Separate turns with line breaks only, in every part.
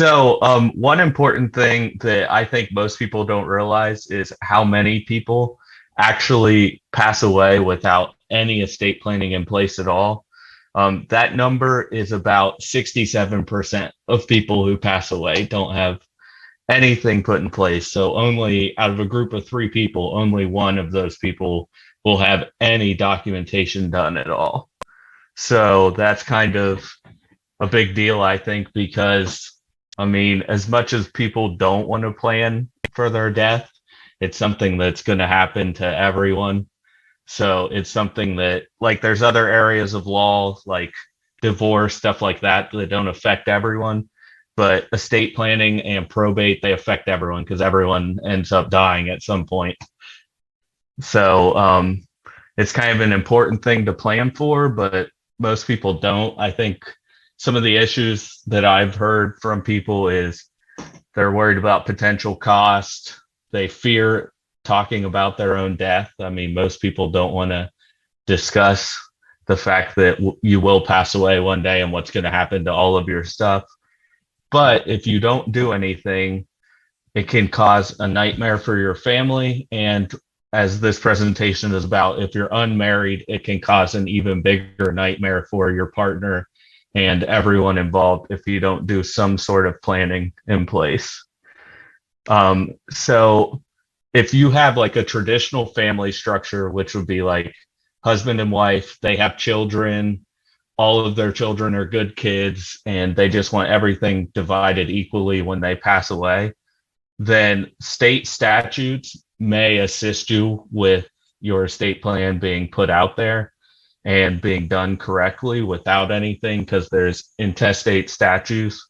One important thing that I think most people don't realize is how many people actually pass away without any estate planning in place at all. That number is about 67% of people who pass away don't have anything put in place. So only out of a group of three people, only one of those people will have any documentation done at all. So that's kind of a big deal, I think, because I mean, as much as people don't want to plan for their death, it's something that's going to happen to everyone. So it's something that, like, there's other areas of law, like divorce, stuff like that, that don't affect everyone. But estate planning and probate, they affect everyone because everyone ends up dying at some point. So it's kind of an important thing to plan for, but most people don't. I think some of the issues that I've heard from people is they're worried about potential cost. They fear talking about their own death. I mean, most people don't want to discuss the fact that you will pass away one day and what's going to happen to all of your stuff. But if you don't do anything, it can cause a nightmare for your family. And as this presentation is about, if you're unmarried, it can cause an even bigger nightmare for your partner and everyone involved if you don't do some sort of planning in place. So if you have like a traditional family structure, which would be like husband and wife, they have children, all of their children are good kids, and they just want everything divided equally when they pass away, then state statutes may assist you with your estate plan being put out there and being done correctly without anything, because there's intestate statutes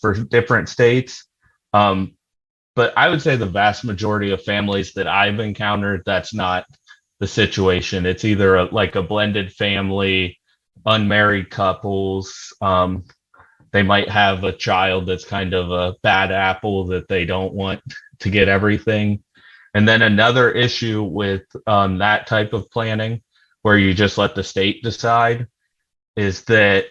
for different states. But I would say the vast majority of families that I've encountered, that's not the situation. It's either like a blended family, unmarried couples. They might have a child that's kind of a bad apple that they don't want to get everything. And then another issue with that type of planning, where you just let the state decide, is that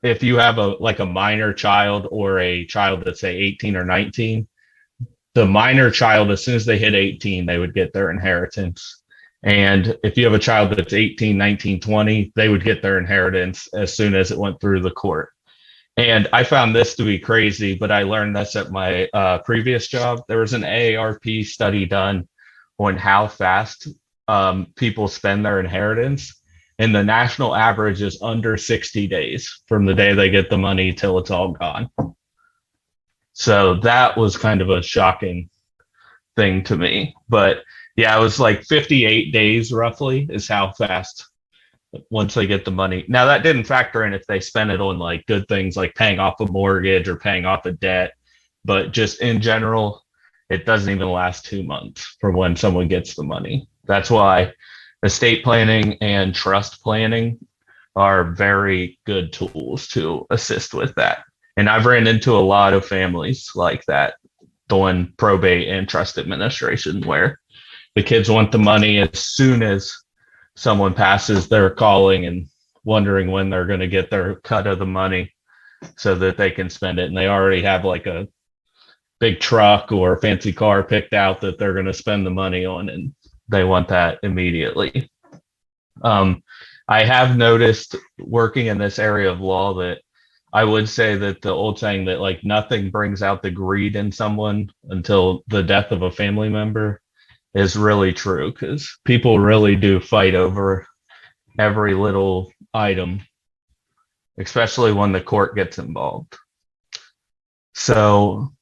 if you have a minor child or a child that's say 18 or 19, the minor child, as soon as they hit 18, they would get their inheritance. And if you have a child that's 18, 19, 20, they would get their inheritance as soon as it went through the court. And I found this to be crazy, but I learned this at my previous job. There was an AARP study done on how fast people spend their inheritance. And the national average is under 60 days from the day they get the money till it's all gone. So that was kind of a shocking thing to me. But yeah, it was like 58 days roughly is how fast once they get the money. Now that didn't factor in if they spend it on like good things like paying off a mortgage or paying off a debt, but just in general, it doesn't even last 2 months for when someone gets the money. That's why estate planning and trust planning are very good tools to assist with that. And I've ran into a lot of families like that doing probate and trust administration, where the kids want the money as soon as someone passes. They're calling and wondering when they're going to get their cut of the money so that they can spend it. And they already have like a big truck or a fancy car picked out that they're going to spend the money on, and they want that immediately. I have noticed working in this area of law that I would say that the old saying that like nothing brings out the greed in someone until the death of a family member is really true, because people really do fight over every little item, especially when the court gets involved. So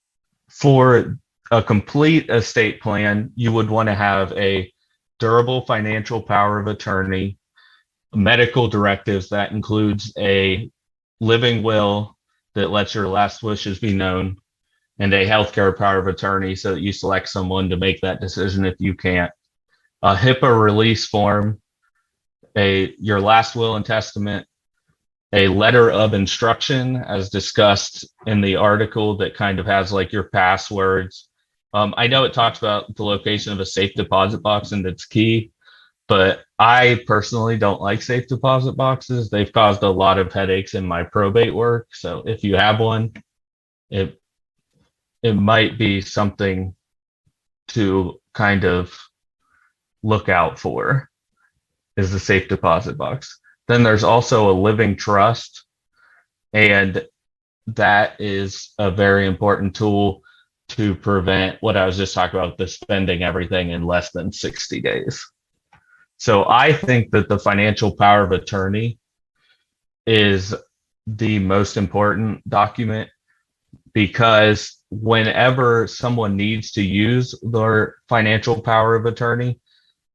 for a complete estate plan, you would want to have a durable financial power of attorney, medical directives that includes a living will that lets your last wishes be known, and a healthcare power of attorney so that you select someone to make that decision if you can't. A HIPAA release form, your last will and testament, a letter of instruction as discussed in the article that kind of has like your passwords. I know it talks about the location of a safe deposit box and its key, But I personally don't like safe deposit boxes. They've caused a lot of headaches in my probate work. So if you have one, it it might be something to kind of look out for, is the safe deposit box. Then there's also a living trust, and that is a very important tool to prevent what I was just talking about, the spending everything in less than 60 days. So I think that the financial power of attorney is the most important document, because whenever someone needs to use their financial power of attorney,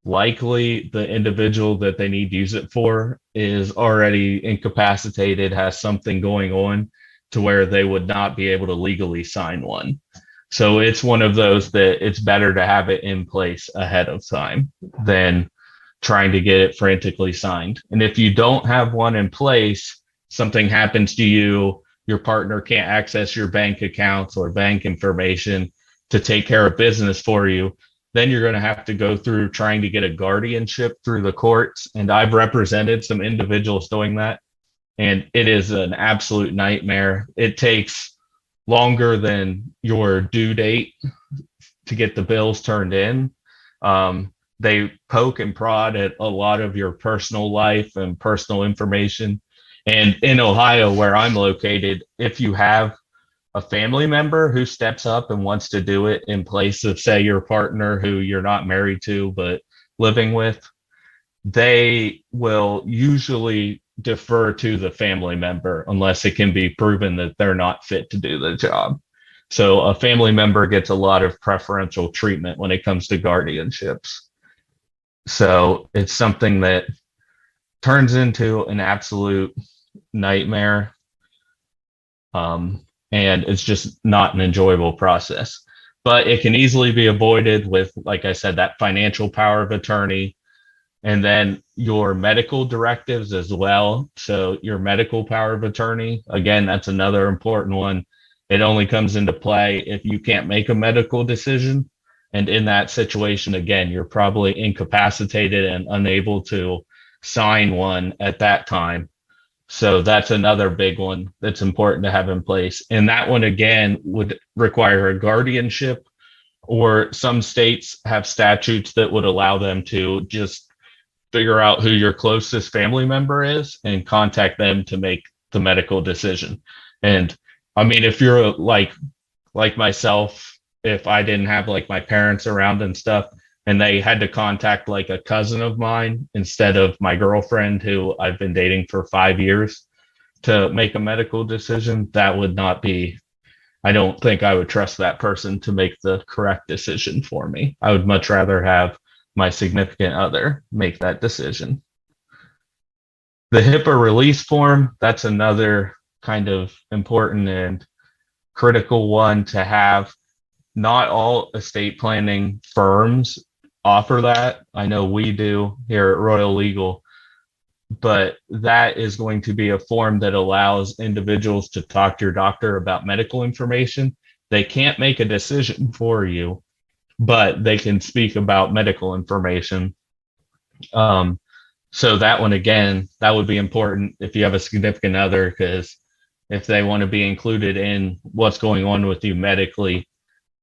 likely the individual that they need to use it for is already incapacitated, has something going on to where they would not be able to legally sign one. So it's one of those that it's better to have it in place ahead of time than trying to get it frantically signed. And if you don't have one in place, something happens to you, your partner can't access your bank accounts or bank information to take care of business for you, then you're going to have to go through trying to get a guardianship through the courts. And I've represented some individuals doing that, and it is an absolute nightmare. It takes longer than your due date to get the bills turned in. They poke and prod at a lot of your personal life and personal information. And in Ohio, where I'm located, if you have a family member who steps up and wants to do it in place of, say, your partner who you're not married to but living with, they will usually defer to the family member unless it can be proven that they're not fit to do the job. So a family member gets a lot of preferential treatment when it comes to guardianships. So it's something that turns into an absolute nightmare. And it's just not an enjoyable process. But it can easily be avoided with, like I said, that financial power of attorney, and then your medical directives as well. So your medical power of attorney, again, that's another important one. It only comes into play if you can't make a medical decision. And in that situation, again, you're probably incapacitated and unable to sign one at that time. So that's another big one that's important to have in place. And that one, again, would require a guardianship, or some states have statutes that would allow them to just figure out who your closest family member is and contact them to make the medical decision. And I mean, if you're like myself, if I didn't have like my parents around and stuff, and they had to contact like a cousin of mine instead of my girlfriend who I've been dating for 5 years to make a medical decision, that would not be, I don't think I would trust that person to make the correct decision for me. I would much rather have my significant other make that decision. The HIPAA release form, that's another kind of important and critical one to have. Not all estate planning firms offer that. I know we do here at Royal Legal, but that is going to be a form that allows individuals to talk to your doctor about medical information. They can't make a decision for you, but they can speak about medical information. So that one, again, that would be important if you have a significant other, because if they want to be included in what's going on with you medically,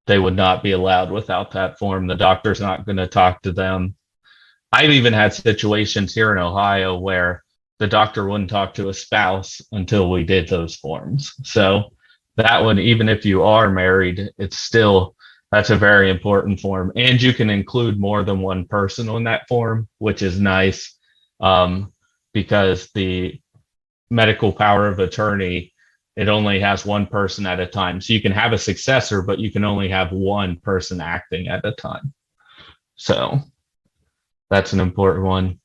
they would not be allowed without that form. The doctor's not going to talk to them. I've even had situations here in Ohio where the doctor wouldn't talk to a spouse until we did those forms. So that one, even if you are married, it's still, that's a very important form. And you can include more than one person on that form, which is nice, because the medical power of attorney, it only has one person at a time. So you can have a successor, but you can only have one person acting at a time. So that's an important one.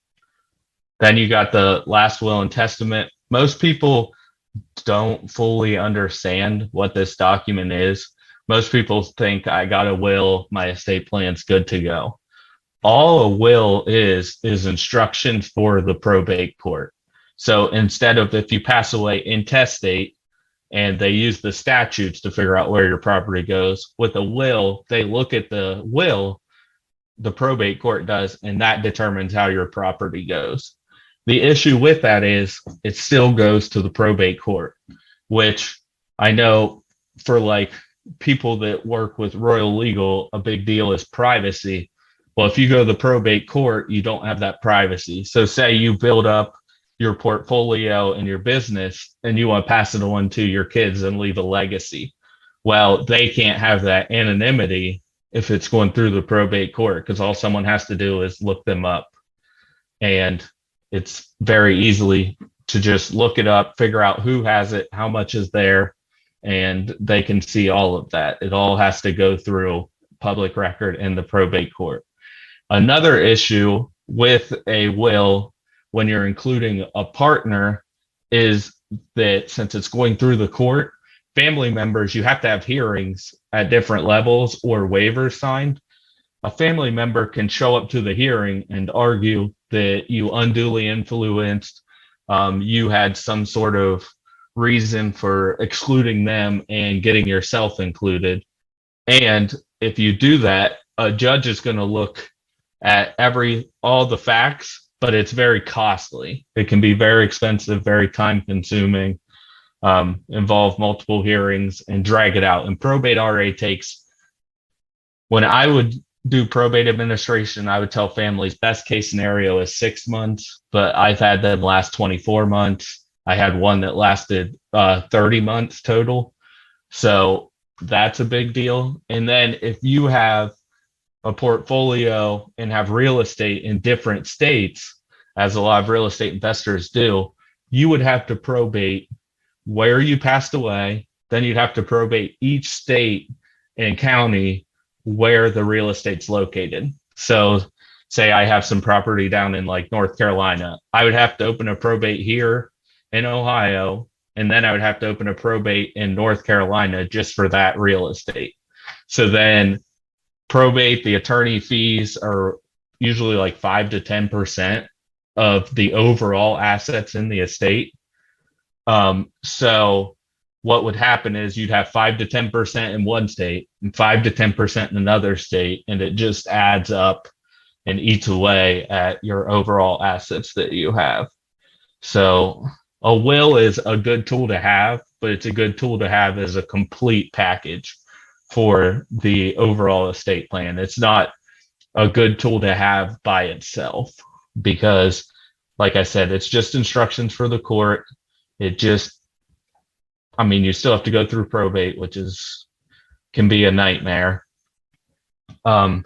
Then you got the last will and testament. Most people don't fully understand what this document is. Most people think, I got a will, my estate plan's good to go. All a will is instructions for the probate court. So instead of, if you pass away intestate, and they use the statutes to figure out where your property goes, with a will, they look at the will the probate court does, and that determines how your property goes. The issue with that is it still goes to the probate court, which I know for like people that work with Royal Legal, a big deal is privacy. Well, if you go to the probate court, you don't have that privacy. So say you build up your portfolio and your business and you want to pass it on to your kids and leave a legacy. Well, they can't have that anonymity if it's going through the probate court, because all someone has to do is look them up. And it's very easily to just look it up, figure out who has it, how much is there, and they can see all of that. It all has to go through public record in the probate court. Another issue with a will when you're including a partner is that since it's going through the court, family members, you have to have hearings at different levels or waivers signed. A family member can show up to the hearing and argue that you unduly influenced, you had some sort of reason for excluding them and getting yourself included. And if you do that, a judge is going to look at all the facts, but it's very costly. It can be very expensive, very time consuming, involve multiple hearings and drag it out. And probate RA takes, when I would do probate administration, I would tell families best case scenario is 6 months, but I've had them last 24 months. I had one that lasted 30 months total. So that's a big deal. And then if you have a portfolio and have real estate in different states, as a lot of real estate investors do, you would have to probate where you passed away. Then you'd have to probate each state and county where the real estate's located. So say I have some property down in like North Carolina, I would have to open a probate here in Ohio, and then I would have to open a probate in North Carolina just for that real estate. So then probate, the attorney fees are usually like 5 to 10% of the overall assets in the estate. So what would happen is you'd have 5 to 10% in one state and 5 to 10% in another state, and it just adds up and eats away at your overall assets that you have. So a will is a good tool to have, but it's a good tool to have as a complete package for the overall estate plan. It's not a good tool to have by itself because, like I said, it's just instructions for the court. You still have to go through probate, which can be a nightmare. And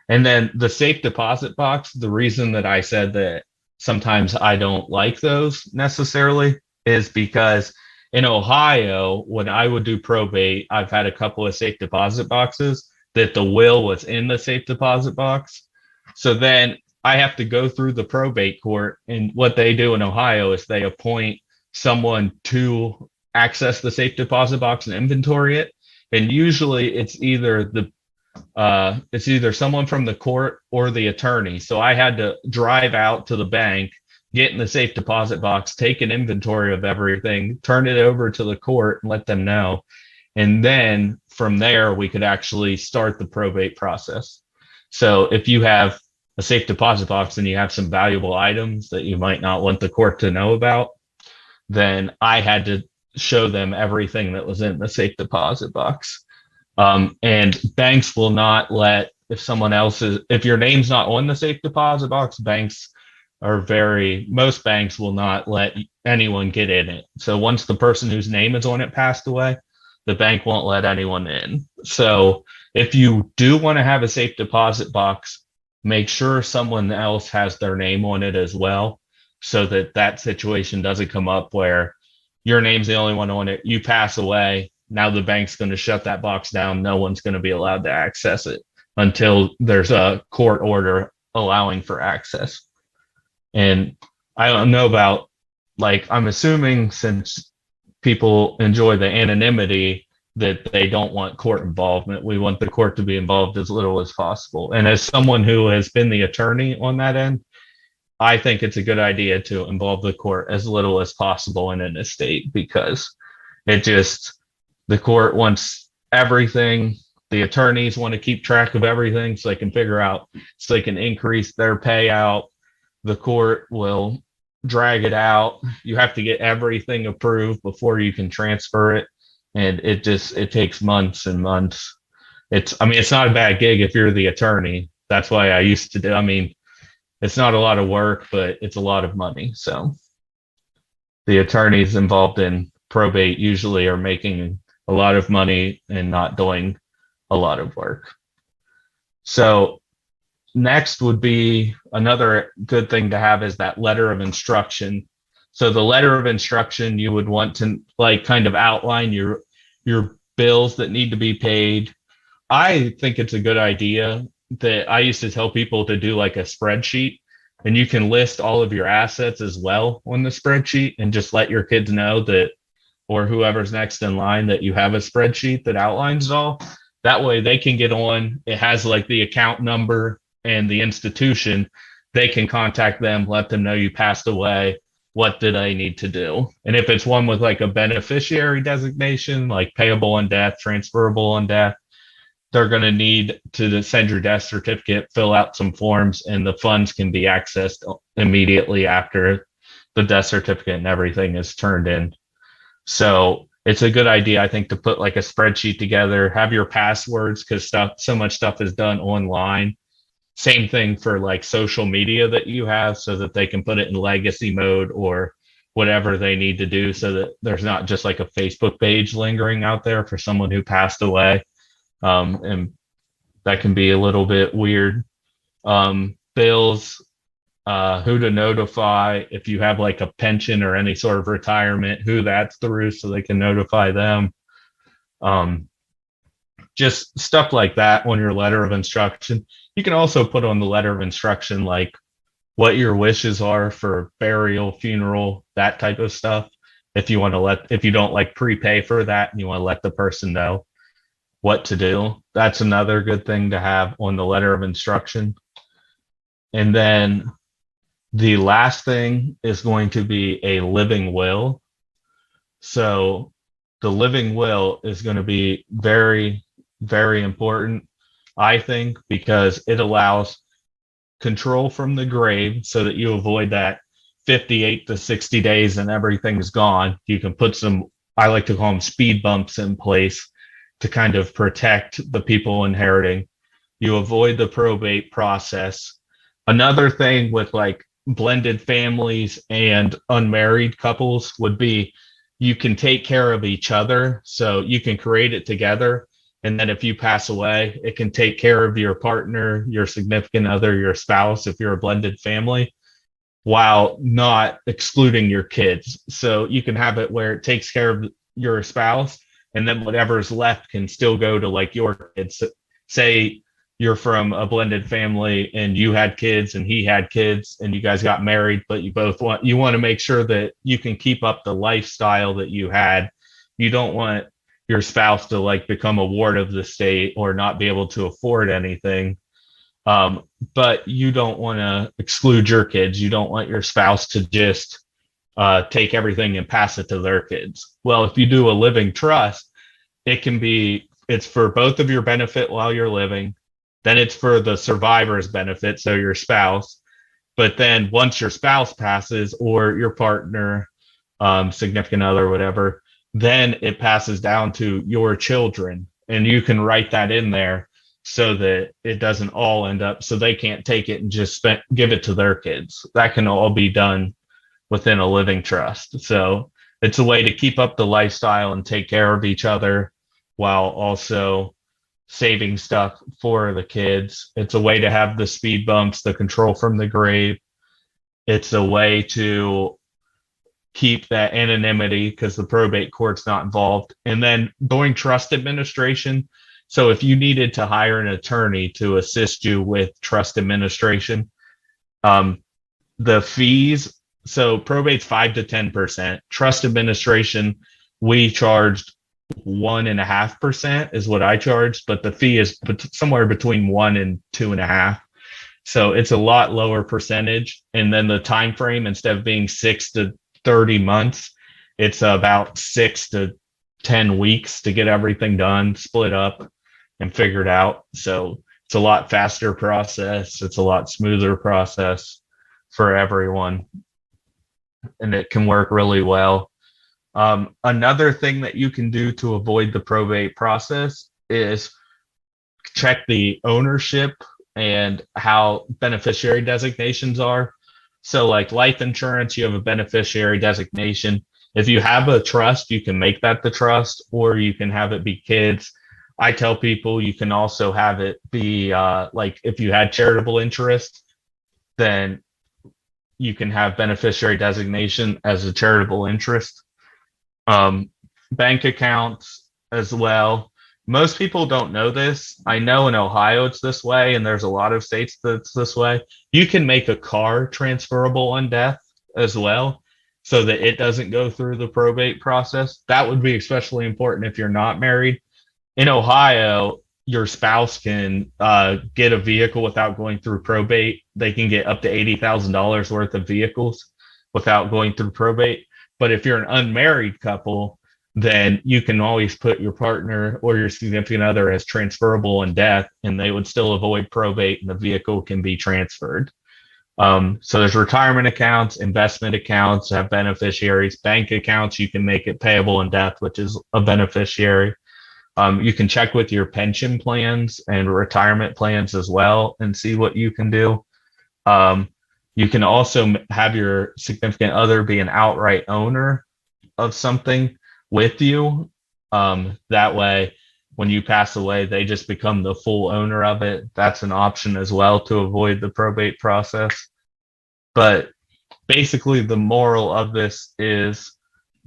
then the safe deposit box, the reason that I said that sometimes I don't like those necessarily is because in Ohio, when I would do probate, I've had a couple of safe deposit boxes that the will was in the safe deposit box. So then I have to go through the probate court, and what they do in Ohio is they appoint someone to access the safe deposit box and inventory it. And usually it's either someone from the court or the attorney. So I had to drive out to the bank, get in the safe deposit box, take an inventory of everything, turn it over to the court and let them know. And then from there, we could actually start the probate process. So if you have a safe deposit box and you have some valuable items that you might not want the court to know about, then I had to show them everything that was in the safe deposit box. And banks will not let, if your name's not on the safe deposit box, most banks will not let anyone get in it. So once the person whose name is on it passed away, the bank won't let anyone in. So if you do want to have a safe deposit box, make sure someone else has their name on it as well, so that situation doesn't come up where your name's the only one on it, you pass away, now the bank's going to shut that box down, no one's going to be allowed to access it until there's a court order allowing for access. And I don't know about, I'm assuming since people enjoy the anonymity that they don't want court involvement. We want the court to be involved as little as possible. And as someone who has been the attorney on that end, I think it's a good idea to involve the court as little as possible in an estate, because the court wants everything The attorneys want to keep track of everything so they can figure out, so they can increase their payout. The court will drag it out. You have to get everything approved before you can transfer it. And it takes months and months. It's not a bad gig if you're the attorney. That's why I used to do. It's not a lot of work, but it's a lot of money. So the attorneys involved in probate usually are making a lot of money and not doing a lot of work. So next would be another good thing to have is that letter of instruction. So the letter of instruction, you would want to like kind of outline your bills that need to be paid. I think it's a good idea that I used to tell people to do like a spreadsheet, and you can list all of your assets as well on the spreadsheet and just let your kids know that, or whoever's next in line, that you have a spreadsheet that outlines it all. That way they can get on. It has like the account number and the institution. They can contact them, let them know you passed away. What did I need to do? And if it's one with like a beneficiary designation, like payable on death, transferable on death, they're going to need to send your death certificate, fill out some forms, and the funds can be accessed immediately after the death certificate and everything is turned in. So it's a good idea, I think, to put like a spreadsheet together, have your passwords, because so much stuff is done online. Same thing for like social media that you have, so that they can put it in legacy mode or whatever they need to do, so that there's not just like a Facebook page lingering out there for someone who passed away. And that can be a little bit weird. Bills, who to notify if you have like a pension or any sort of retirement, who that's through so they can notify them. Just stuff like that on your letter of instruction. You can also put on the letter of instruction like what your wishes are for burial, funeral, that type of stuff. If you don't like prepay for that and you want to let the person know what to do, that's another good thing to have on the letter of instruction. And then the last thing is going to be a living will. So the living will is going to be very, very important, I think, because it allows control from the grave so that you avoid that 58 to 60 days and everything's gone. You can put some, I like to call them speed bumps in place to kind of protect the people inheriting. You avoid the probate process. Another thing with like blended families and unmarried couples would be you can take care of each other. So you can create it together. And then if you pass away, it can take care of your partner, your significant other, your spouse, if you're a blended family, while not excluding your kids. So you can have it where it takes care of your spouse, and then whatever's left can still go to like your kids. Say you're from a blended family and you had kids and he had kids and you guys got married, but you want to make sure that you can keep up the lifestyle that you had. You don't want your spouse to like become a ward of the state or not be able to afford anything. But you don't want to exclude your kids. You don't want your spouse to just take everything and pass it to their kids. Well, if you do a living trust, it's for both of your benefit while you're living. Then it's for the survivor's benefit, so your spouse. But then once your spouse passes, or your partner, significant other, whatever, then it passes down to your children. And you can write that in there so that it doesn't all end up, so they can't take it and just give it to their kids. That can all be done within a living trust. So it's a way to keep up the lifestyle and take care of each other while also saving stuff for the kids. It's a way to have the speed bumps, the control from the grave. It's a way to keep that anonymity because the probate court's not involved. And then doing trust administration. So if you needed to hire an attorney to assist you with trust administration, the fees, so probate's 5 to 10%. Trust administration, we charged 1.5% is what I charged, but the fee is somewhere between 1 and 2.5. So it's a lot lower percentage. And then the time frame, instead of being 6 to 30 months, it's about 6 to 10 weeks to get everything done, split up. and figured out. So it's a lot faster process. It's a lot smoother process for everyone, and it can work really well. Another thing that you can do to avoid the probate process is check the ownership and how beneficiary designations are. So, like life insurance, you have a beneficiary designation. If you have a trust, you can make that the trust, or you can have it be kids. I tell people you can also have it be like if you had charitable interest, then you can have beneficiary designation as a charitable interest. Um, Bank accounts as well. Most people don't know this. I know in Ohio it's this way, and there's a lot of states that's this way. You can make a car transferable on death as well, so that it doesn't go through the probate process. That would be especially important if you're not married. In Ohio, your spouse can get a vehicle without going through probate. They can get up to $80,000 worth of vehicles without going through probate. But if you're an unmarried couple, then you can always put your partner or your significant other as transferable in death, and they would still avoid probate, and the vehicle can be transferred. So there's retirement accounts, investment accounts have beneficiaries, bank accounts. You can make it payable in death, which is a beneficiary. You can check with your pension plans and retirement plans as well and see what you can do. You can also have your significant other be an outright owner of something with you. That way, when you pass away, they just become the full owner of it. That's an option as well to avoid the probate process. But basically, the moral of this is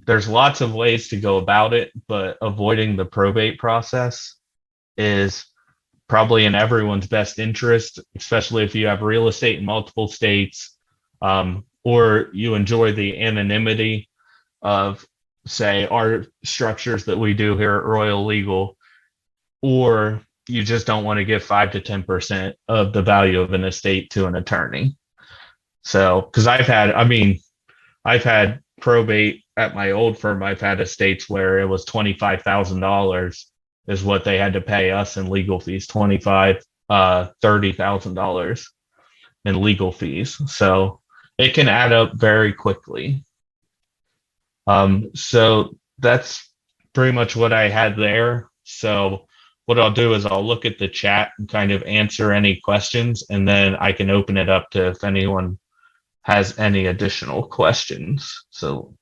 there's lots of ways to go about it, but avoiding the probate process is probably in everyone's best interest, especially if you have real estate in multiple states, or you enjoy the anonymity of, say, our structures that we do here at Royal Legal, or you just don't want to give 5 to 10% of the value of an estate to an attorney. So, because I've had probate at my old firm. I've had estates where it was $25,000 is what they had to pay us in legal fees, $30,000 in legal fees. So it can add up very quickly. So that's pretty much what I had there. So what I'll do is I'll look at the chat and kind of answer any questions, and then I can open it up to if anyone has any additional questions. So